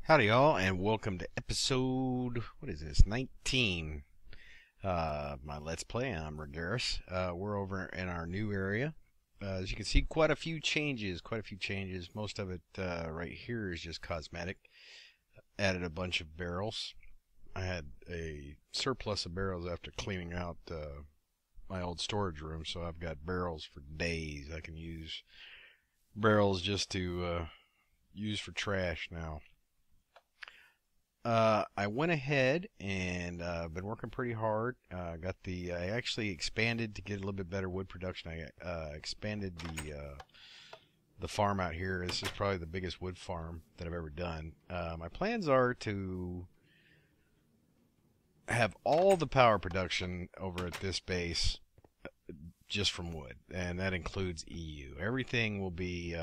Howdy y'all, and welcome to episode, what is this, 19 my Let's Play. I'm Ragaras. We're over in our new area. As you can see, quite a few changes. Most of it right here is just cosmetic. Added a bunch of barrels. I had a surplus of barrels after cleaning out my old storage room, so I've got barrels for days. I can use barrels just to use for trash now. I went ahead and been working pretty hard. I actually expanded to get a little bit better wood production. I expanded the farm out here. This is probably the biggest wood farm that I've ever done. My plans are to have all the power production over at this base just from wood, and that includes EU. Everything will be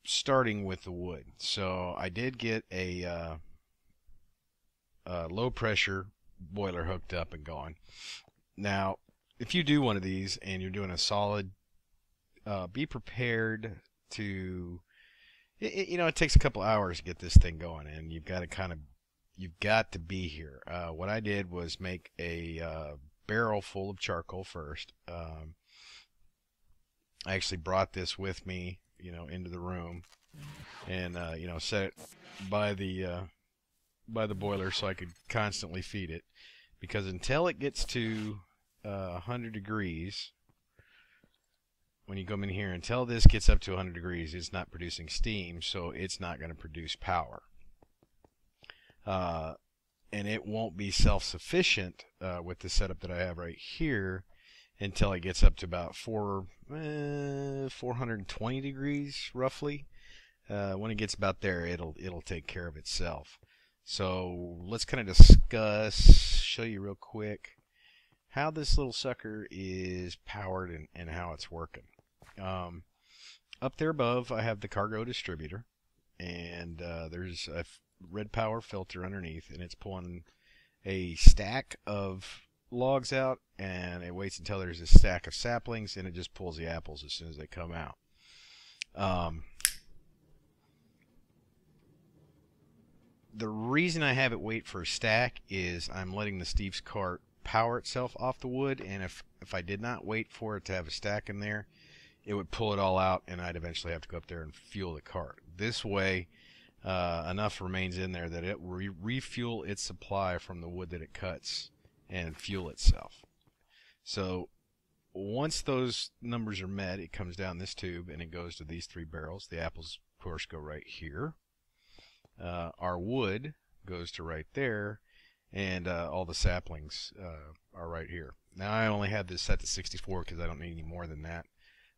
starting with the wood. So I did get a low pressure boiler hooked up and going. Now, if you do one of these and you're doing a solid, be prepared to, it takes a couple hours to get this thing going, and you've got to be here. What I did was make a barrel full of charcoal first. I actually brought this with me, into the room, and set it by the boiler so I could constantly feed it, because until it gets to 100 degrees, when you come in here, until this gets up to 100 degrees, it's not producing steam, so it's not going to produce power. And it won't be self-sufficient with the setup that I have right here until it gets up to about 420 degrees roughly. When it gets about there, it'll take care of itself. So let's kind of show you real quick how this little sucker is powered and how it's working. Up there above, I have the cargo distributor, and there's a red power filter underneath, and it's pulling a stack of logs out, and it waits until there's a stack of saplings, and it just pulls the apples as soon as they come out. The reason I have it wait for a stack is I'm letting the Steve's cart power itself off the wood, and if I did not wait for it to have a stack in there, it would pull it all out, and I'd eventually have to go up there and fuel the cart. This way, enough remains in there that it will refuel its supply from the wood that it cuts and fuel itself. So once those numbers are met, it comes down this tube and it goes to these 3 barrels. The apples, of course, go right here. Our wood goes to right there, and all the saplings are right here. Now I only have this set to 64 because I don't need any more than that.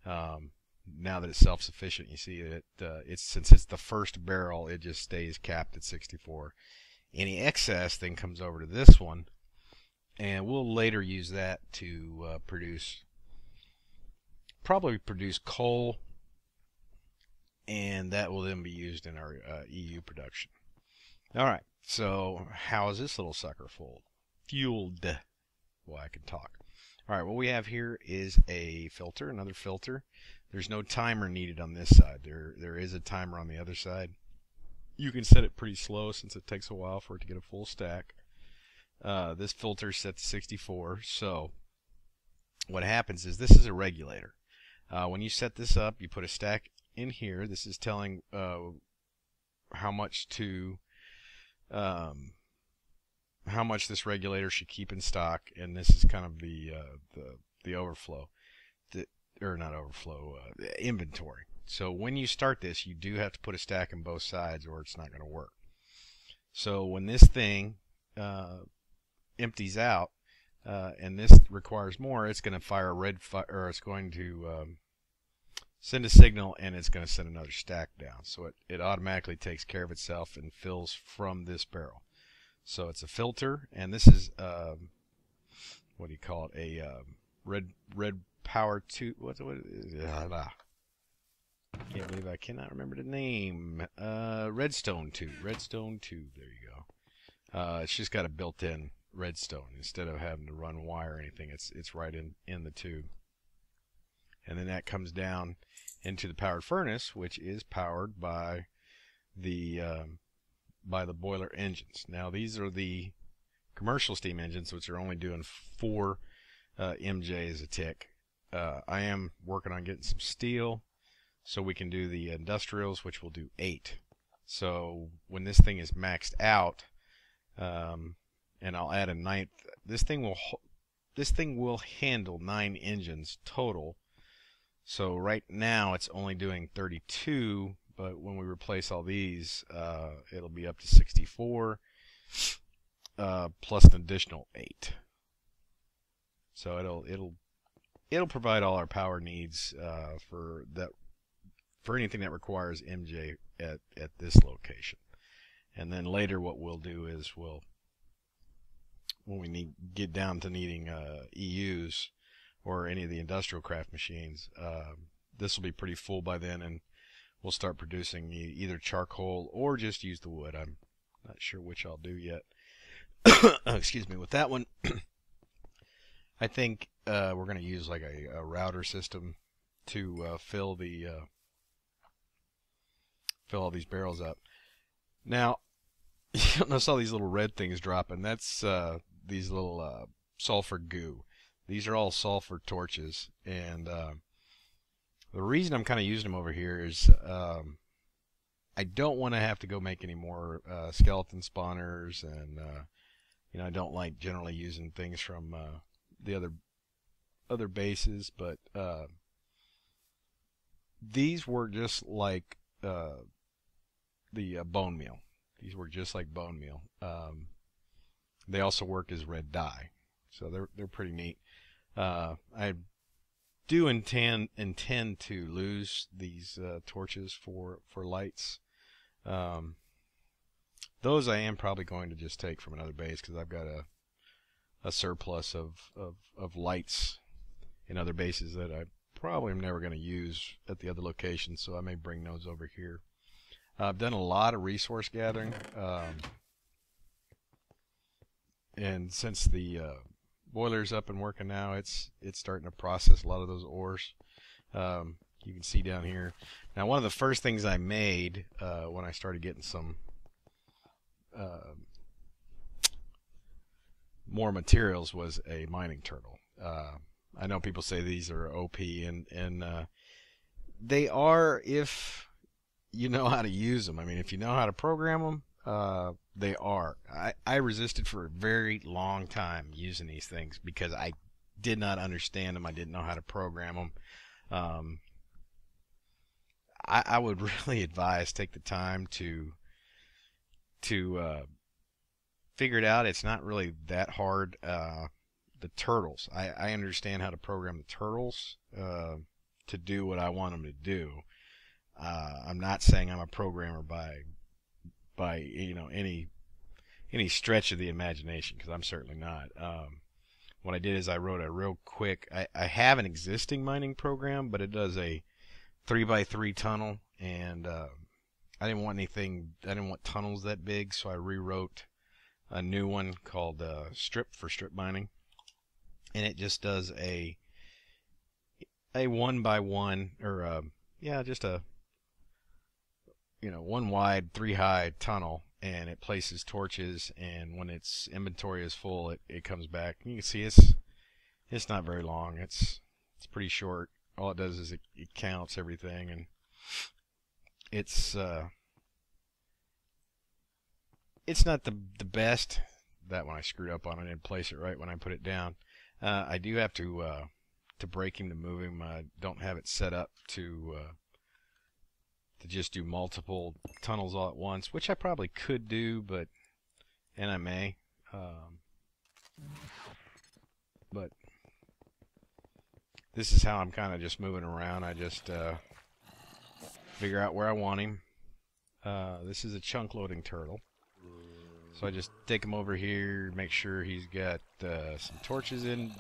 Now that it's self-sufficient, you see that since it's the first barrel, it just stays capped at 64. Any excess then comes over to this one, and we'll later use that to probably produce coal, and that will then be used in our EU production. Alright, so how is this little sucker fueled? Well, I can talk. Alright, what we have here is a filter, another filter. There's no timer needed on this side. There is a timer on the other side. You can set it pretty slow since it takes a while for it to get a full stack. This filter is set to 64, so what happens is this is a regulator. When you set this up, you put a stack in here. This is telling how much this regulator should keep in stock, and this is kind of the overflow, the inventory. So when you start this, you do have to put a stack in both sides, or it's not going to work. So when this thing empties out, and this requires more, it's going to fire a red or it's going to send a signal, and it's going to send another stack down. So it automatically takes care of itself and fills from this barrel. So it's a filter, and this is what do you call it? A red power tube. What is it? Can't believe I cannot remember the name. Redstone tube. Redstone tube. There you go. It's just got a built-in redstone instead of having to run wire or anything. It's right in the tube, and then that comes down into the powered furnace, which is powered by the by the boiler engines. Now these are the commercial steam engines, which are only doing 4 MJs a tick. I am working on getting some steel so we can do the industrials, which will do 8. So when this thing is maxed out, and I'll add a 9th, this thing will handle 9 engines total. So right now it's only doing 32, but when we replace all these, it'll be up to 64, plus an additional 8. So it'll provide all our power needs for anything that requires MJ at this location. And then later what we'll do is when we get down to needing EUs or any of the industrial craft machines, this will be pretty full by then, and we'll start producing either charcoal or just use the wood. I'm not sure which I'll do yet. Excuse me. With that one, I think we're going to use like a router system to fill all these barrels up. Now, you'll notice all these little red things dropping. That's these little sulfur goo. These are all sulfur torches, and the reason I'm kind of using them over here is I don't want to have to go make any more skeleton spawners, and I don't like generally using things from the other bases, but these were just like the bone meal. These work just like bone meal. They also work as red dye, so they're pretty neat. I do intend to lose these torches for lights. Those I am probably going to just take from another base because I've got a surplus of lights in other bases that I probably am never going to use at the other locations, so I may bring those over here. I've done a lot of resource gathering, and since the boiler's up and working now, it's starting to process a lot of those ores. You can see down here. Now, one of the first things I made when I started getting some more materials was a mining turtle. I know people say these are OP, and they are if you know how to use them. I mean, if you know how to program them, they are. I resisted for a very long time using these things because I did not understand them. I didn't know how to program them. I would really advise take the time to figure it out. It's not really that hard. The turtles, I understand how to program the turtles to do what I want them to do. I'm not saying I'm a programmer by any stretch of the imagination, because I'm certainly not. What I did is I wrote a real quick. I have an existing mining program, but it does a 3x3 tunnel, and I didn't want tunnels that big, so I rewrote a new one called Strip for strip mining, and it just does a 1x1 or just a 1 wide 3 high tunnel, and it places torches, and when its inventory is full, it comes back. And you can see it's not very long. It's pretty short. All it does is it counts everything, and it's not the best. That one I screwed up on. I didn't place it right when I put it down. I do have to break him to move him. I don't have it set up to just do multiple tunnels all at once, which I probably could do, and I may. But this is how I'm kind of just moving around. I just figure out where I want him. This is a chunk loading turtle. So I just take him over here, make sure he's got some torches in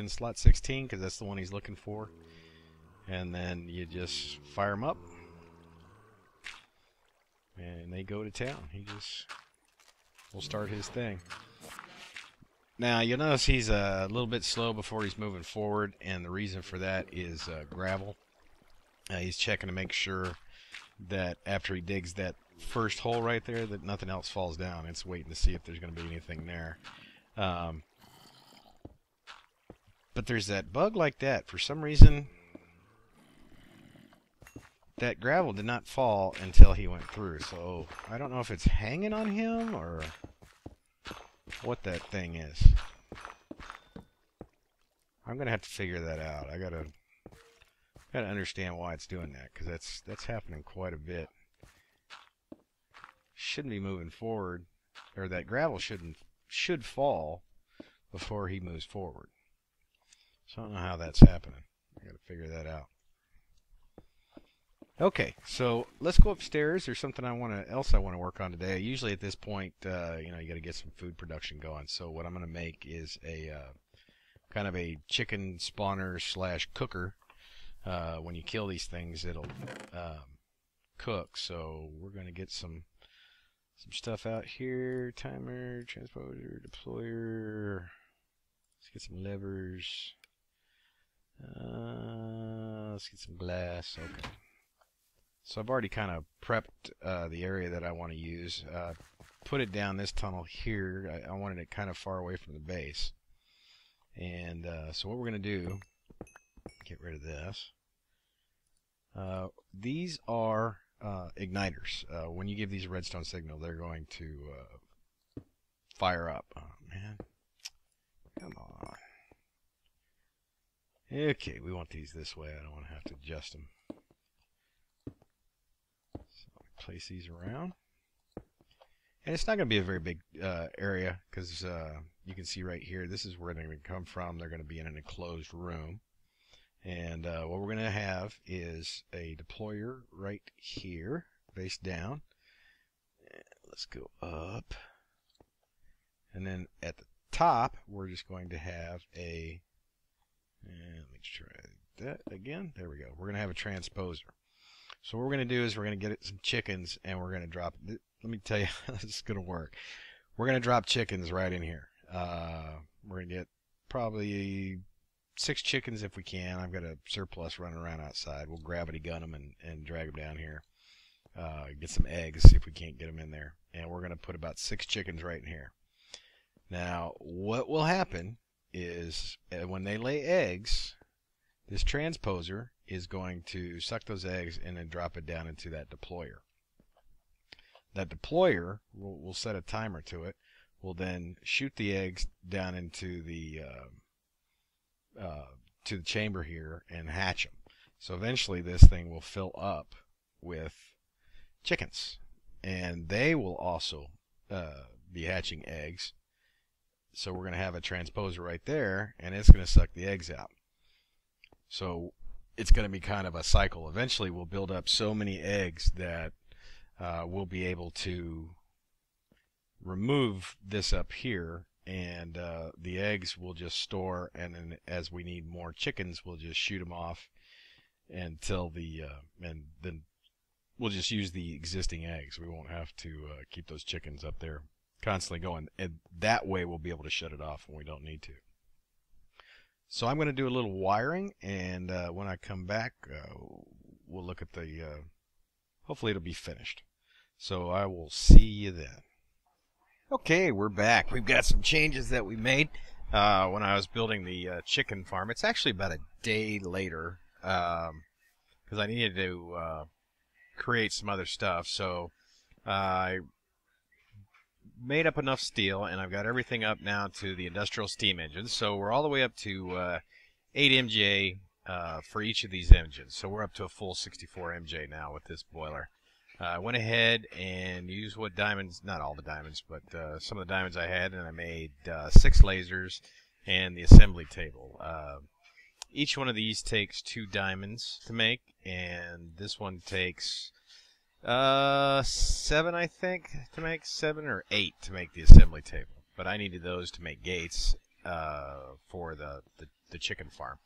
slot 16, because that's the one he's looking for. And then you just fire him up, and they go to town. He just will start his thing. Now you'll notice he's a little bit slow before he's moving forward, and the reason for that is gravel. He's checking to make sure that after he digs that first hole right there that nothing else falls down. It's waiting to see if there's going to be anything there. But there's that bug like that. For some reason, that gravel did not fall until he went through. So I don't know if it's hanging on him or what that thing is. I'm gonna have to figure that out. I gotta understand why it's doing that, because that's happening quite a bit. Shouldn't be moving forward, or that gravel should fall before he moves forward. So I don't know how that's happening. I gotta figure that out. Okay, so let's go upstairs. There's something else I want to work on today. Usually at this point, you got to get some food production going. So what I'm going to make is a kind of a chicken spawner / cooker. When you kill these things, it'll cook. So we're going to get some stuff out here. Timer, transposer, deployer. Let's get some levers. Let's get some glass. Okay. So I've already kind of prepped the area that I want to use. Put it down this tunnel here. I wanted it kind of far away from the base. And so what we're going to do, get rid of this. These are igniters. When you give these a redstone signal, they're going to fire up. Oh, man. Come on. Okay, we want these this way. I don't want to have to adjust them. Place these around, and it's not going to be a very big area, because you can see right here, this is where they're going to come from. They're going to be in an enclosed room, and what we're going to have is a deployer right here, face down. Let's go up, and then at the top we're just going to have a, and let me try that again. There we go. We're going to have a transposer. So what we're going to do is we're going to get some chickens, and we're going to drop, let me tell you how this is going to work. We're going to drop chickens right in here. We're going to get probably 6 chickens if we can. I've got a surplus running around outside. We'll gravity gun them and drag them down here. Get some eggs, see if we can't get them in there. And we're going to put about 6 chickens right in here. Now, what will happen is when they lay eggs, this transposer is going to suck those eggs and then drop it down into that deployer. That deployer, we'll set a timer to it, will then shoot the eggs down into the chamber here and hatch them. So eventually this thing will fill up with chickens, and they will also be hatching eggs. So we're going to have a transposer right there, and it's going to suck the eggs out. So it's going to be kind of a cycle. Eventually we'll build up so many eggs that we'll be able to remove this up here, and the eggs will just store, and then as we need more chickens, we'll just shoot them off until and then we'll just use the existing eggs. We won't have to keep those chickens up there constantly going, and that way we'll be able to shut it off when we don't need to. So I'm going to do a little wiring, and when I come back, we'll look at the, hopefully it'll be finished. So I will see you then. Okay, we're back. We've got some changes that we made when I was building the chicken farm. It's actually about a day later, because I needed to create some other stuff. So I made up enough steel, and I've got everything up now to the industrial steam engines. So we're all the way up to 8 MJ for each of these engines. So we're up to a full 64 MJ now with this boiler. I went ahead and used what diamonds, not all the diamonds, but some of the diamonds I had, and I made 6 lasers and the assembly table. Each one of these takes 2 diamonds to make, and this one takes 7, I think, to make 7 or 8 to make the assembly table. But I needed those to make gates for the chicken farm.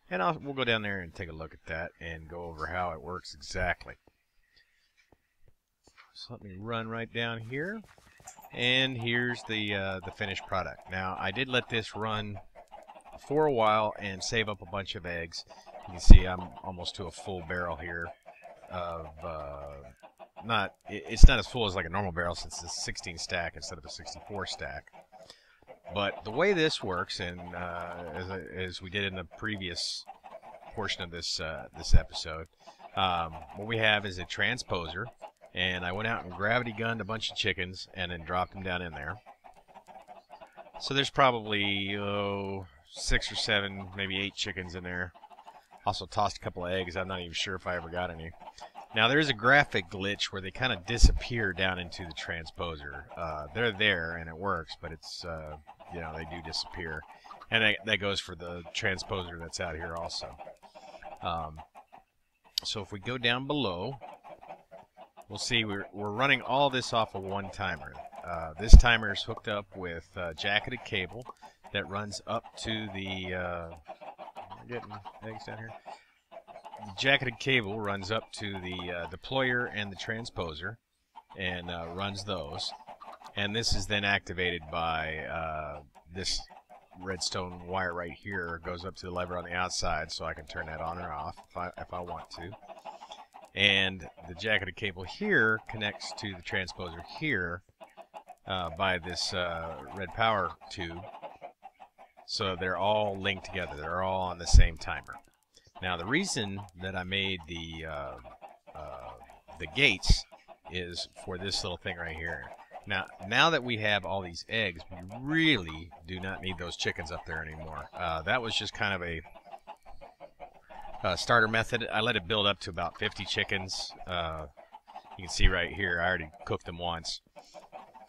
And we'll go down there and take a look at that and go over how it works exactly. So let me run right down here, and here's the finished product. Now I did let this run for a while and save up a bunch of eggs. You can see I'm almost to a full barrel here of it's not as full as like a normal barrel since it's a 16 stack instead of a 64 stack. But the way this works, and as we did in the previous portion of this episode, what we have is a transposer, and I went out and gravity gunned a bunch of chickens and then dropped them down in there. So there's probably 6 or 7, maybe 8 chickens in there. Also tossed a couple of eggs. I'm not even sure if I ever got any. Now there's a graphic glitch where they kind of disappear down into the transposer. They're there and it works, but it's they do disappear, and that goes for the transposer that's out here also. So if we go down below, we'll see we're running all this off of one timer. This timer is hooked up with jacketed cable that runs up to the. We're getting eggs down here. The jacketed cable runs up to the deployer and the transposer, and runs those. And this is then activated by this redstone wire right here. Goes up to the lever on the outside, so I can turn that on or off if I want to. And the jacketed cable here connects to the transposer here by this red power tube. So they're all linked together. They're all on the same timer. Now the reason that I made the gates is for this little thing right here. Now that we have all these eggs, we really do not need those chickens up there anymore. That was just kind of a starter method. I let it build up to about 50 chickens. You can see right here, I already cooked them once.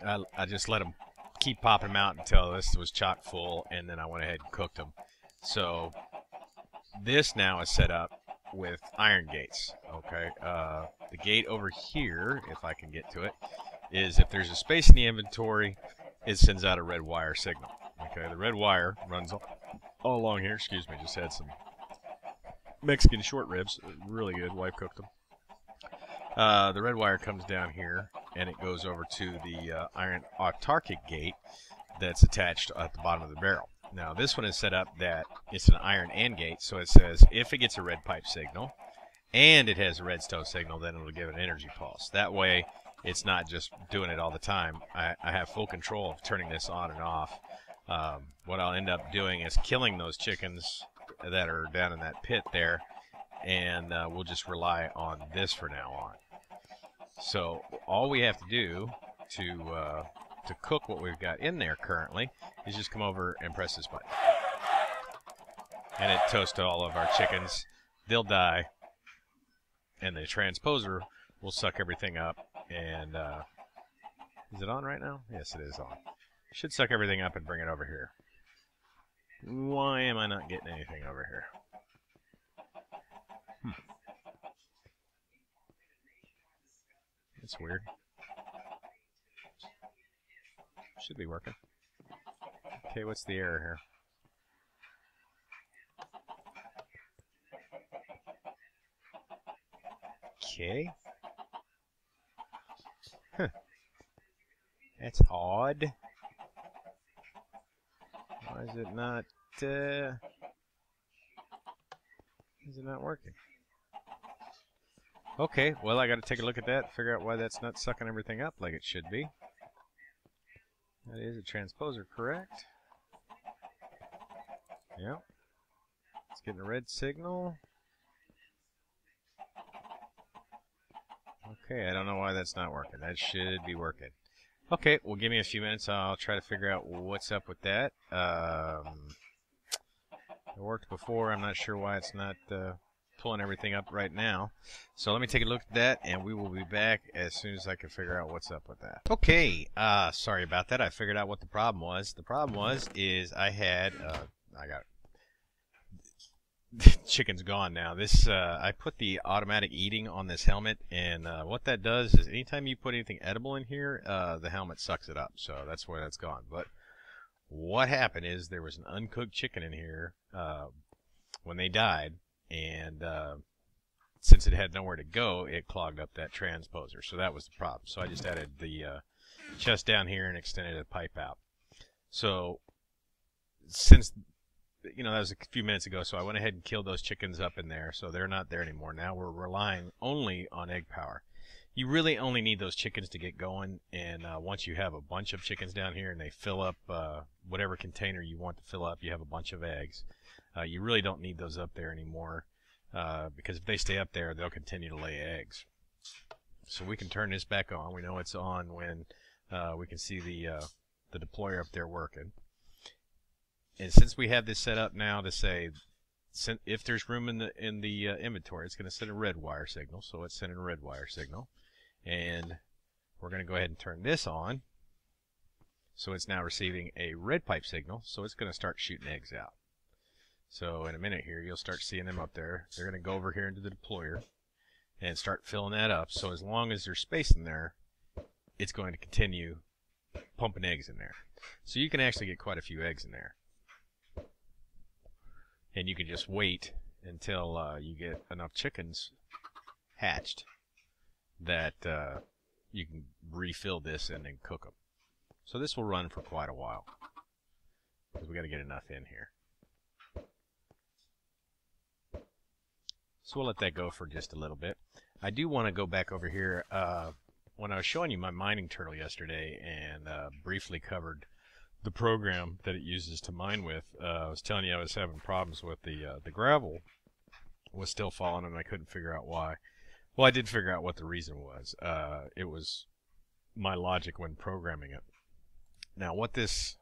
I just let them keep popping them out until this was chock full, and then I went ahead and cooked them. So this now is set up with iron gates. Okay, the gate over here, if I can get to it, is if there's a space in the inventory, it sends out a red wire signal. Okay, the red wire runs all along here. Excuse me, just had some Mexican short ribs, really good. Wife cooked them. The red wire comes down here, and it goes over to the iron autarkic gate that's attached at the bottom of the barrel. Now this one is set up that it's an iron AND gate, so it says if it gets a red pipe signal and it has a redstone signal, then it'll give an energy pulse. That way it's not just doing it all the time. I have full control of turning this on and off. What I'll end up doing is killing those chickens that are down in that pit there, and we'll just rely on this for now on. So all we have to do to cook what we've got in there currently is just come over and press this button, and it toasts all of our chickens. They'll die, and the transposer will suck everything up. And is it on right now? Yes, it is on. Should suck everything up and bring it over here. Why am I not getting anything over here? That's weird. Should be working. Okay, what's the error here? Okay. Huh. That's odd. Why is it not working? Okay, well I gotta take a look at that, figure out why that's not sucking everything up like it should be. That is a transposer, correct? Yep. It's getting a red signal. Okay, I don't know why that's not working. That should be working. Okay, well give me a few minutes. I'll try to figure out what's up with that. It worked before. I'm not sure why it's not pulling everything up right now. So let me take a look at that, and we will be back as soon as I can figure out what's up with that. Okay, sorry about that. I figured out what the problem was. The problem is I got chicken's gone now. This I put the automatic eating on this helmet, and what that does is anytime you put anything edible in here, the helmet sucks it up. So that's where that's gone. But what happened is there was an uncooked chicken in here when they died, and since it had nowhere to go, it clogged up that transposer. So that was the problem. So I just added the chest down here and extended a pipe out. So since that was a few minutes ago, so I went ahead and killed those chickens up in there, so they're not there anymore. Now we're relying only on egg power. You really only need those chickens to get going, and once you have a bunch of chickens down here and they fill up whatever container you want to fill up, you have a bunch of eggs. You really don't need those up there anymore, because if they stay up there, they'll continue to lay eggs. So we can turn this back on. We know it's on when we can see the deployer up there working. And since we have this set up now to say, if there's room in the inventory, it's going to send a red wire signal. So it's sending a red wire signal. And we're going to go ahead and turn this on. So it's now receiving a red pipe signal. So it's going to start shooting eggs out. So in a minute here, you'll start seeing them up there. They're going to go over here into the deployer and start filling that up. So as long as there's space in there, it's going to continue pumping eggs in there. So you can actually get quite a few eggs in there. And you can just wait until you get enough chickens hatched that you can refill this and then cook them. So this will run for quite a while because we got to get enough in here. So we'll let that go for just a little bit. I do want to go back over here. When I was showing you my mining turtle yesterday and briefly covered the program that it uses to mine with, I was telling you I was having problems with the gravel was still falling and I couldn't figure out why. Well, I did figure out what the reason was. It was my logic when programming it. Now, what this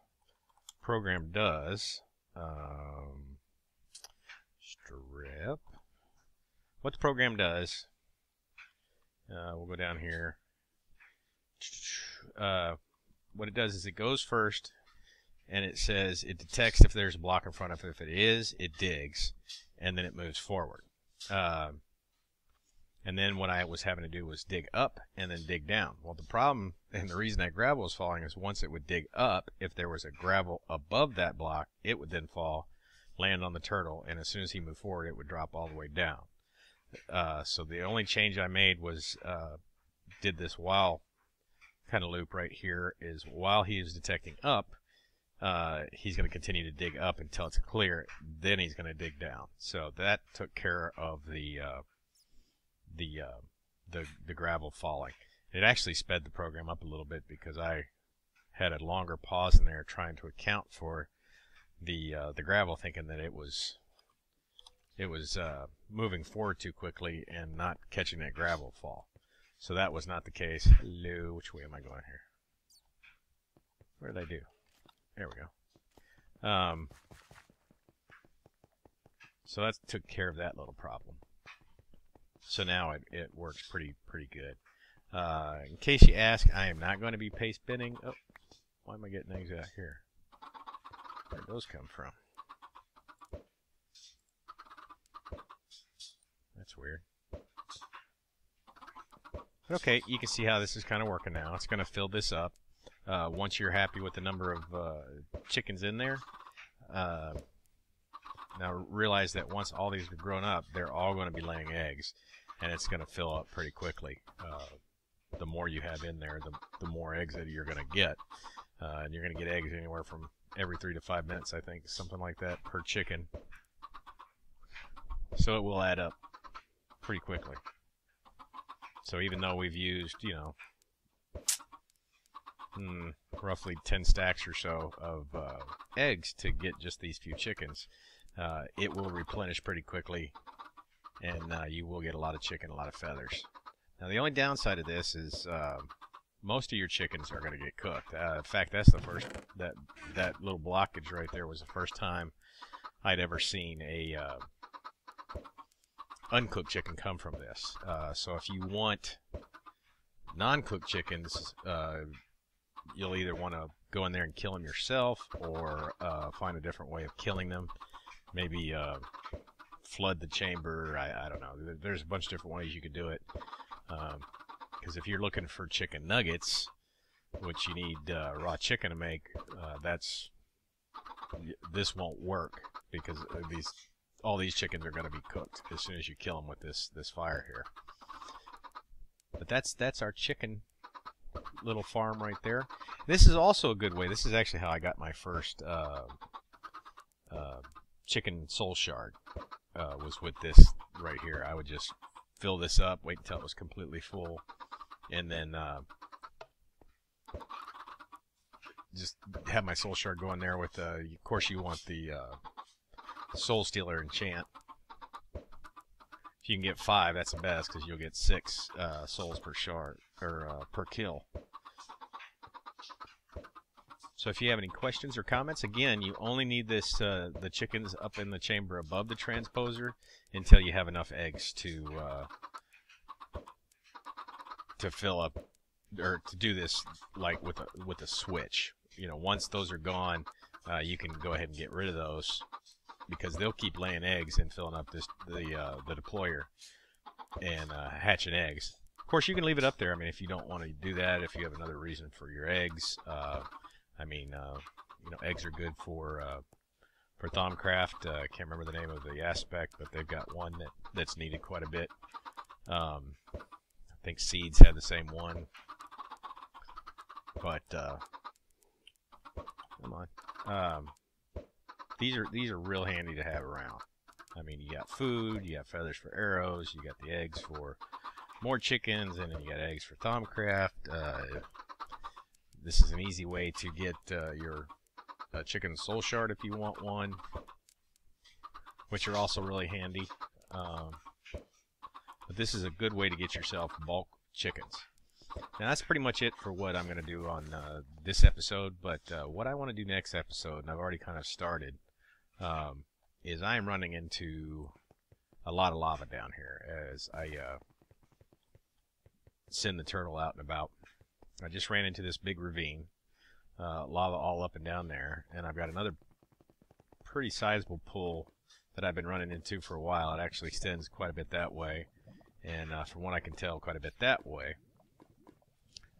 program does, strip. What the program does, we'll go down here. What it does is it goes first, and it says it detects if there's a block in front of it. If it is, it digs, and then it moves forward. And then what I was having to do was dig up and then dig down. Well, the problem and the reason that gravel was falling is once it would dig up, if there was a gravel above that block, it would then fall, land on the turtle, and as soon as he moved forward, it would drop all the way down. So the only change I made was did this while kind of loop right here is while he is detecting up, he's going to continue to dig up until it's clear. Then he's going to dig down. So that took care of the gravel falling. It actually sped the program up a little bit because I had a longer pause in there trying to account for the gravel, thinking that it was moving forward too quickly and not catching that gravel fall. So that was not the case. Hello, which way am I going here? What did I do? There we go. So that took care of that little problem. So now it works pretty good. In case you ask, I am not going to be paste binning. Oh, why am I getting eggs out here? Where'd those come from? That's weird. Okay, you can see how this is kind of working now. It's going to fill this up. Once you're happy with the number of chickens in there, now realize that once all these are grown up, they're all going to be laying eggs, and it's going to fill up pretty quickly. The more you have in there, the more eggs that you're going to get. And you're going to get eggs anywhere from every 3 to 5 minutes, I think, something like that per chicken. So it will add up pretty quickly. So even though we've used, you know, roughly 10 stacks or so of eggs to get just these few chickens, it will replenish pretty quickly, and you will get a lot of chicken, a lot of feathers. Now the only downside of this is most of your chickens are going to get cooked. In fact, that's the first, that little blockage right there was the first time I'd ever seen a uncooked chicken come from this. So if you want non-cooked chickens, you'll either want to go in there and kill them yourself, or find a different way of killing them. Maybe flood the chamber. I don't know. There's a bunch of different ways you could do it. Because if you're looking for chicken nuggets, which you need raw chicken to make, this won't work because all these chickens are going to be cooked as soon as you kill them with this fire here. But that's our chicken little farm right there. This is also a good way. This is actually how I got my first chicken soul shard. Was with this right here. I would just fill this up, wait until it was completely full, and then just have my soul shard go in there with, of course you want the soul stealer enchant. If you can get 5, that's the best, because you'll get 6 souls per shard, or per kill. So if you have any questions or comments, again, you only need this the chickens up in the chamber above the transposer until you have enough eggs to fill up, or to do this like with a switch. You know, once those are gone, you can go ahead and get rid of those, because they'll keep laying eggs and filling up the deployer and hatching eggs. Of course, you can leave it up there. I mean, if you don't want to do that, if you have another reason for your eggs. I mean, you know, eggs are good for Thaumcraft. I can't remember the name of the aspect, but they've got one that's needed quite a bit. I think Seeds had the same one. But come on, these are real handy to have around. I mean, you got food, you got feathers for arrows, you got the eggs for more chickens, and then you got eggs for Thaumcraft. This is an easy way to get your chicken soul shard if you want one, which are also really handy. But this is a good way to get yourself bulk chickens. Now that's pretty much it for what I'm going to do on this episode, but what I want to do next episode, and I've already kind of started, is I am running into a lot of lava down here as I send the turtle out and about. I just ran into this big ravine, lava all up and down there, and I've got another pretty sizable pool that I've been running into for a while. It actually extends quite a bit that way, and from what I can tell, quite a bit that way.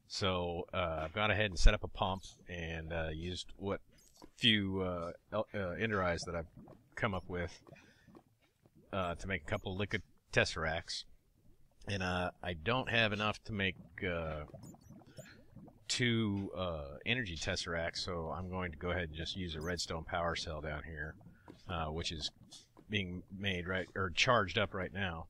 So I've gone ahead and set up a pump and used what few ender eyes that I've come up with to make a couple liquid tesseracts. And I don't have enough to make 2 energy tesseracts, so I'm going to go ahead and just use a redstone power cell down here, which is being made charged up right now.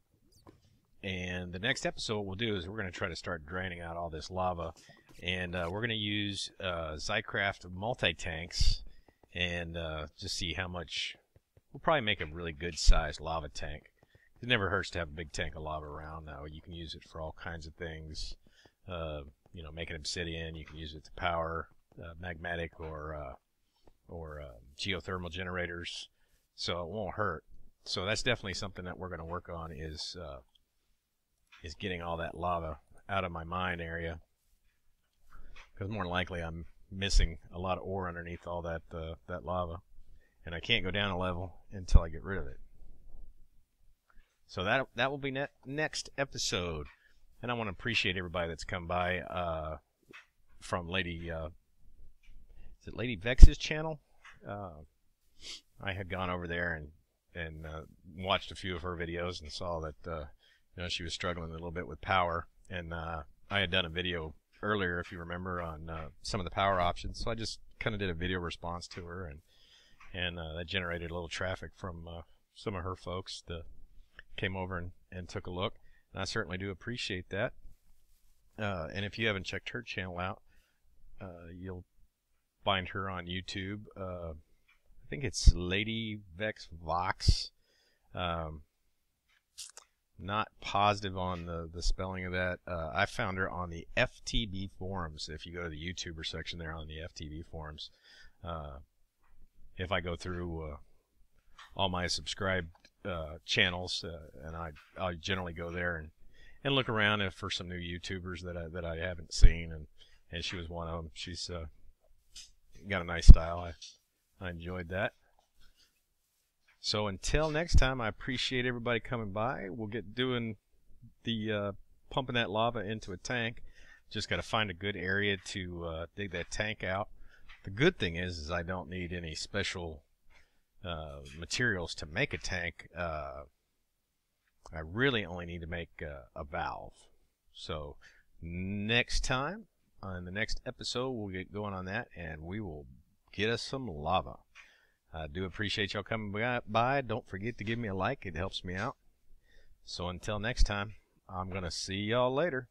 And the next episode we'll do is we're going to try to start draining out all this lava, and we're going to use Zycraft multi-tanks and just see how much. We'll probably make a really good sized lava tank. It never hurts to have a big tank of lava around. Now you can use it for all kinds of things. You know, making obsidian. You can use it to power magmatic or geothermal generators, so it won't hurt. So that's definitely something that we're going to work on, is getting all that lava out of my mine area, because more than likely I'm missing a lot of ore underneath all that lava, and I can't go down a level until I get rid of it. So that will be next episode. And I want to appreciate everybody that's come by from Lady, is it Lady Vex's channel? I had gone over there and watched a few of her videos and saw that you know, she was struggling a little bit with power. And I had done a video earlier, if you remember, on some of the power options. So I just kind of did a video response to her, and that generated a little traffic from some of her folks that came over and took a look. And I certainly do appreciate that. And if you haven't checked her channel out, you'll find her on YouTube. I think it's Lady Vex Vox. Not positive on the spelling of that. I found her on the FTB forums. If you go to the YouTuber section there on the FTB forums, if I go through all my subscribed channels, and I generally go there and look around for some new YouTubers that I haven't seen, and she was one of them. She's got a nice style. I enjoyed that. So until next time, I appreciate everybody coming by. We'll get doing the pumping that lava into a tank. Just got to find a good area to dig that tank out. The good thing is I don't need any special materials to make a tank. I really only need to make a valve. So next time, on the next episode, we'll get going on that, and we will get us some lava. I do appreciate y'all coming by. Don't forget to give me a like. It helps me out. So until next time, I'm going to see y'all later.